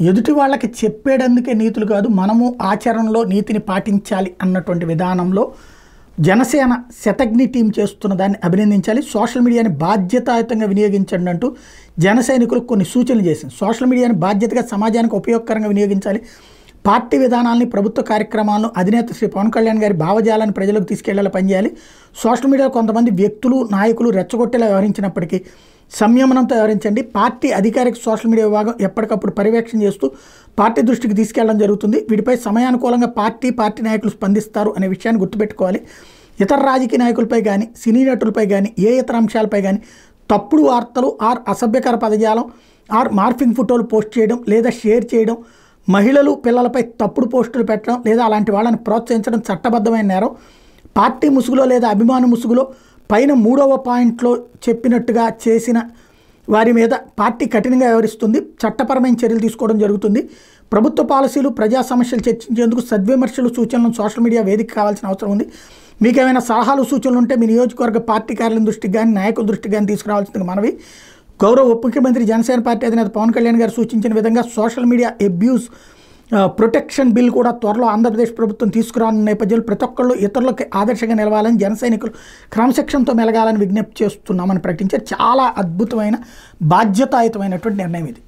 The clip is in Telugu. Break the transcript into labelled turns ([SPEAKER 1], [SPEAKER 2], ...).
[SPEAKER 1] ఎదుటి వాళ్ళకి చెప్పేటందుకే నీతులు కాదు, మనము ఆచరణలో నీతిని పాటించాలి అన్నటువంటి విధానంలో జనసేన శతఘ్ని టీం చేస్తున్న దాన్ని అభినందించాలి. సోషల్ మీడియాని బాధ్యతాయుతంగా వినియోగించండి అంటూ జన సైనికులకు కొన్ని సూచనలు చేసింది. సోషల్ మీడియాని బాధ్యతగా సమాజానికి ఉపయోగకరంగా వినియోగించాలి. పార్టీ విధానాలని, ప్రభుత్వ కార్యక్రమాలను, అధినేత శ్రీ పవన్ కళ్యాణ్ గారి భావజాలాన్ని ప్రజలకు తీసుకెళ్లేలా పనిచేయాలి. సోషల్ మీడియాలో కొంతమంది వ్యక్తులు, నాయకులు రెచ్చగొట్టేలా వ్యవహరించినప్పటికీ సంయమనంతో వ్యవహరించండి. పార్టీ అధికారిక సోషల్ మీడియా విభాగం ఎప్పటికప్పుడు పర్యవేక్షణ చేస్తూ పార్టీ దృష్టికి తీసుకెళ్లడం జరుగుతుంది. వీటిపై సమయానుకూలంగా పార్టీ నాయకులు స్పందిస్తారు అనే విషయాన్ని గుర్తుపెట్టుకోవాలి. ఇతర రాజకీయ నాయకులపై కానీ, సినీ నటులపై కానీ, ఏ ఇతర అంశాలపై కానీ తప్పుడు వార్తలు ఆర్ అసభ్యకర పదజాలం ఆర్ మార్ఫింగ్ ఫోటోలు పోస్ట్ చేయడం లేదా షేర్ చేయడం, మహిళలు, పిల్లలపై తప్పుడు పోస్టులు పెట్టడం లేదా అలాంటి వాళ్ళని ప్రోత్సహించడం చట్టబద్ధమైన నేరం. పార్టీ ముసుగులో లేదా అభిమాన ముసుగులో పైన 3వ పాయింట్లో చెప్పినట్టుగా చేసిన వారి మీద పార్టీ కఠినంగా వ్యవహరిస్తుంది, చట్టపరమైన చర్యలు తీసుకోవడం జరుగుతుంది. ప్రభుత్వ పాలసీలు, ప్రజా సమస్యలు చర్చించేందుకు సద్విమర్శలు, సూచనలను సోషల్ మీడియా వేదిక కావాల్సిన అవసరం ఉంది. మీకు ఏమైనా సలహాలు, సూచనలు ఉంటే మీ నియోజకవర్గ పార్టీ కార్యాలయం దృష్టికి కానీ, నాయకుల దృష్టికి కానీ తీసుకురావాల్సింది మనవి. గౌరవ ఉప ముఖ్యమంత్రి జనసేన పార్టీ అధినేత పవన్ కళ్యాణ్ గారు సూచించిన విధంగా social media abuse protection bill కూడా త్వరలో ఆంధ్రప్రదేశ్ ప్రభుత్వం తీసుకురానున్న నేపథ్యంలో ప్రతి ఒక్కళ్ళు ఇతరులకు ఆదర్శంగా నిలవాలని, జన సైనికులు క్రమశిక్షణతో మెలగాలని విజ్ఞప్తి చేస్తున్నామని ప్రకటించారు. చాలా అద్భుతమైన బాధ్యతాయుతమైనటువంటి నిర్ణయం ఇది.